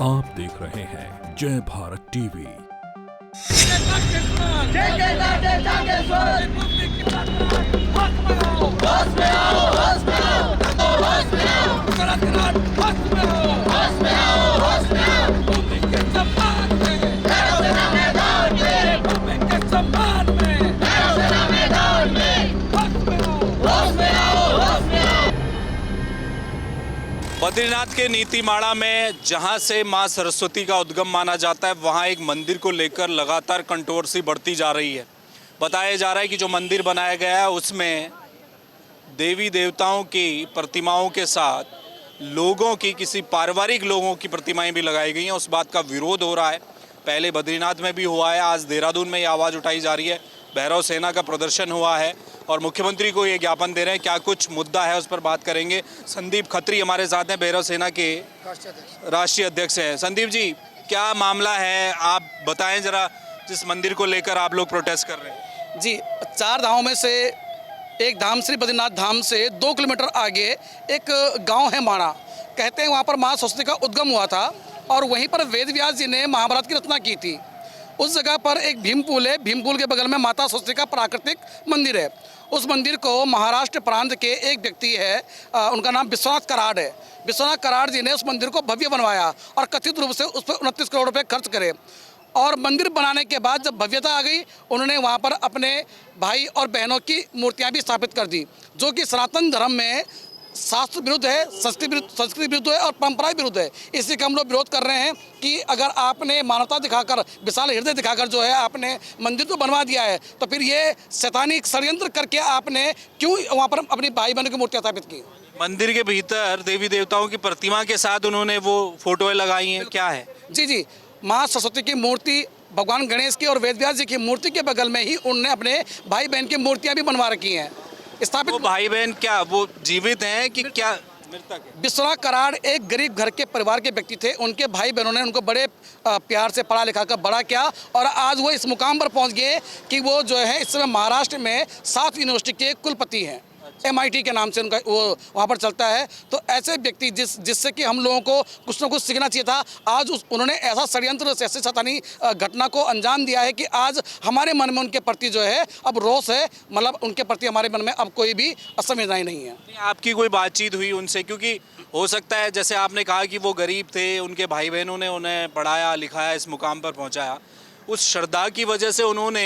आप देख रहे हैं जय भारत टीवी। बद्रीनाथ के नीतिमाड़ा में जहां से मां सरस्वती का उद्गम माना जाता है, वहां एक मंदिर को लेकर लगातार कंट्रोवर्सी बढ़ती जा रही है। बताया जा रहा है कि जो मंदिर बनाया गया है उसमें देवी देवताओं की प्रतिमाओं के साथ लोगों की, किसी पारिवारिक लोगों की प्रतिमाएं भी लगाई गई हैं। उस बात का विरोध हो रहा है। पहले बद्रीनाथ में भी हुआ है, आज देहरादून में ये आवाज़ उठाई जा रही है। भैरव सेना का प्रदर्शन हुआ है और मुख्यमंत्री को ये ज्ञापन दे रहे हैं। क्या कुछ मुद्दा है उस पर बात करेंगे। संदीप खत्री हमारे साथ हैं, भैरव सेना के राष्ट्रीय अध्यक्ष हैं। संदीप जी, क्या मामला है, आप बताएं जरा, जिस मंदिर को लेकर आप लोग प्रोटेस्ट कर रहे हैं। जी, 4 धामों में से एक धाम श्री बद्रीनाथ धाम से 2 किलोमीटर आगे एक गांव है माणा। कहते हैं वहाँ पर माँ सरस्वती का उद्गम हुआ था और वहीं पर वेद व्यास जी ने महाभारत की रचना की थी। उस जगह पर एक भीमपुल है, भीमपुल के बगल में माता सरस्वती का प्राकृतिक मंदिर है। उस मंदिर को महाराष्ट्र प्रांत के एक व्यक्ति है, उनका नाम विश्वनाथ कराड़ है। विश्वनाथ कराड़ जी ने उस मंदिर को भव्य बनवाया और कथित रूप से उस पर 29 करोड़ रुपये खर्च करे। और मंदिर बनाने के बाद जब भव्यता आ गई, उन्होंने वहाँ पर अपने भाई और बहनों की मूर्तियाँ भी स्थापित कर दी, जो कि सनातन धर्म में शास्त्र विरुद्ध है, संस्कृति विरुद्ध है और परंपरा विरुद्ध है। इसी का हम लोग विरोध कर रहे हैं कि अगर आपने मानवता दिखाकर, विशाल हृदय दिखाकर जो है आपने मंदिर तो बनवा दिया है, तो फिर ये शैतानी षड्यंत्र करके आपने क्यों वहाँ पर अपनी भाई बहनों की मूर्तियाँ स्थापित की। मंदिर के भीतर देवी देवताओं की प्रतिमा के साथ उन्होंने वो फोटोएं लगाई हैं, क्या है? जी, माँ सरस्वती की मूर्ति, भगवान गणेश की और वेदव्यास जी की मूर्ति के बगल में ही उन्होंने अपने भाई बहन की मूर्तियाँ भी बनवा रखी हैं स्थापित। वो भाई बहन क्या वो जीवित हैं कि क्या मृतक है? विश्वनाथ कराड़ एक गरीब घर के परिवार के व्यक्ति थे। उनके भाई बहनों ने उनको बड़े प्यार से पढ़ा लिखा कर बड़ा किया और आज वो इस मुकाम पर पहुंच गए कि वो जो है इस समय महाराष्ट्र में 7 यूनिवर्सिटी के कुलपति हैं। MIT के नाम से उनका वो वहाँ पर चलता है। तो ऐसे व्यक्ति जिससे कि हम लोगों को कुछ ना कुछ सीखना चाहिए था, आज उन्होंने ऐसा षड्यंत्र, ऐसे शैतानी घटना को अंजाम दिया है कि आज हमारे मन में उनके प्रति जो है अब रोष है, मतलब उनके प्रति हमारे मन में अब कोई भी असंवेदनाएं नहीं है। आपकी कोई बातचीत हुई उनसे? क्योंकि हो सकता है, जैसे आपने कहा कि वो गरीब थे, उनके भाई बहनों ने उन्हें पढ़ाया लिखाया, इस मुकाम पर पहुँचाया, उस श्रद्धा की वजह से उन्होंने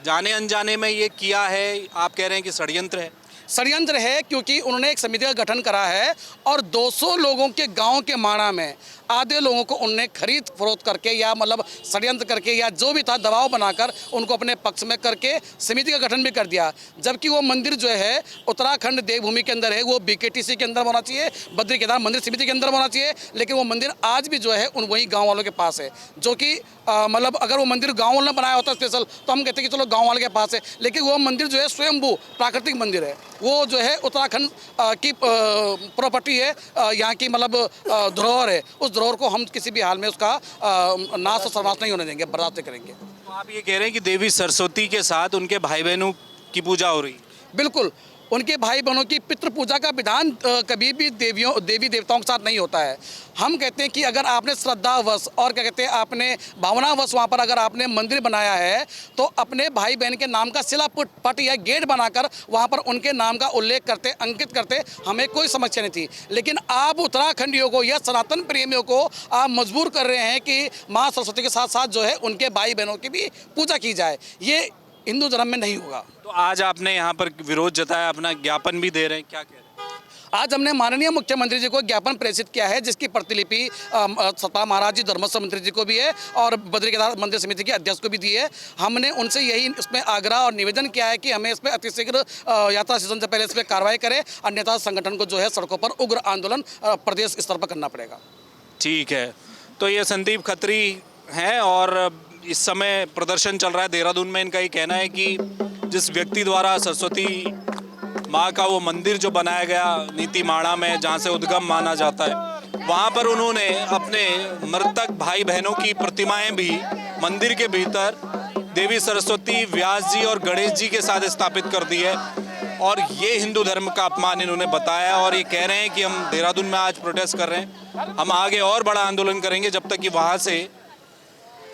जाने अनजाने में ये किया है। आप कह रहे हैं कि षड्यंत्र है? षड्यंत्र है, क्योंकि उन्होंने एक समिति का गठन करा है और 200 लोगों के गांव के माणा में आधे लोगों को उनने खरीद फरोख्त करके या मतलब षड्यंत्र करके या जो भी था दबाव बनाकर उनको अपने पक्ष में करके समिति का गठन भी कर दिया। जबकि वो मंदिर जो है उत्तराखंड देवभूमि के अंदर है, वो BKTC के अंदर होना चाहिए, बद्री केदार मंदिर समिति के अंदर होना चाहिए, लेकिन वो मंदिर आज भी जो है उन वही गाँव वालों के पास है। जो कि मतलब अगर वो मंदिर गाँव वालों ने बनाया होता स्पेशल तो हम कहते हैं कि चलो गाँव वाले के पास है, लेकिन वो मंदिर जो है स्वयंभू प्राकृतिक मंदिर है। वो जो है उत्तराखंड की प्रॉपर्टी है, यहाँ की मतलब धरोहर है। उस धरोहर को हम किसी भी हाल में उसका नाश और सर्वनाश नहीं होने देंगे, बर्दाश्त करेंगे। तो आप ये कह रहे हैं कि देवी सरस्वती के साथ उनके भाई बहनों की पूजा हो रही? बिल्कुल, उनके भाई बहनों की पितृ पूजा का विधान कभी भी देवी देवताओं के साथ नहीं होता है। हम कहते हैं कि अगर आपने श्रद्धावश और क्या कहते हैं आपने भावनावश वहाँ पर अगर आपने मंदिर बनाया है तो अपने भाई बहन के नाम का शिलापट या गेट बनाकर वहाँ पर उनके नाम का उल्लेख करते, अंकित करते, हमें कोई समस्या नहीं थी। लेकिन आप उत्तराखंडियों को या सनातन प्रेमियों को आप मजबूर कर रहे हैं कि माँ सरस्वती के साथ साथ जो है उनके भाई बहनों की भी पूजा की जाए। ये हिंदू धर्म में नहीं होगा। तो आज आपने यहाँ पर विरोध जताया, अपना ज्ञापन भी दे रहे हैं, क्या कह रहे हैं? आज हमने माननीय मुख्यमंत्री जी को ज्ञापन प्रेषित किया है, जिसकी प्रतिलिपि सतपाल महाराज जी, धर्मस्व मंत्री जी को भी है और बद्री केदार मंदिर समिति के अध्यक्ष को भी दी है। हमने उनसे यही इसमें आग्रह और निवेदन किया है कि हमें इस पर अतिशीघ्र यात्रा सीजन से पहले इस पर कार्रवाई करें, अन्यथा संगठन को जो है सड़कों पर उग्र आंदोलन प्रदेश स्तर पर करना पड़ेगा। ठीक है, तो ये संदीप खत्री हैं और इस समय प्रदर्शन चल रहा है देहरादून में। इनका ये कहना है कि जिस व्यक्ति द्वारा सरस्वती माँ का वो मंदिर जो बनाया गया नीतिमाड़ा में, जहाँ से उद्गम माना जाता है, वहाँ पर उन्होंने अपने मृतक भाई बहनों की प्रतिमाएं भी मंदिर के भीतर देवी सरस्वती, व्यास जी और गणेश जी के साथ स्थापित कर दी है। और ये हिंदू धर्म का अपमान इन्होंने बताया और ये कह रहे हैं कि हम देहरादून में आज प्रोटेस्ट कर रहे हैं, हम आगे और बड़ा आंदोलन करेंगे जब तक कि वहाँ से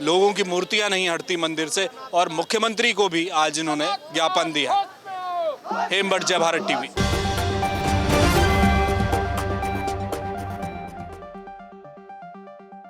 लोगों की मूर्तियां नहीं हटती मंदिर से। और मुख्यमंत्री को भी आज इन्होंने ज्ञापन दिया। हेमबट, जय भारत टीवी।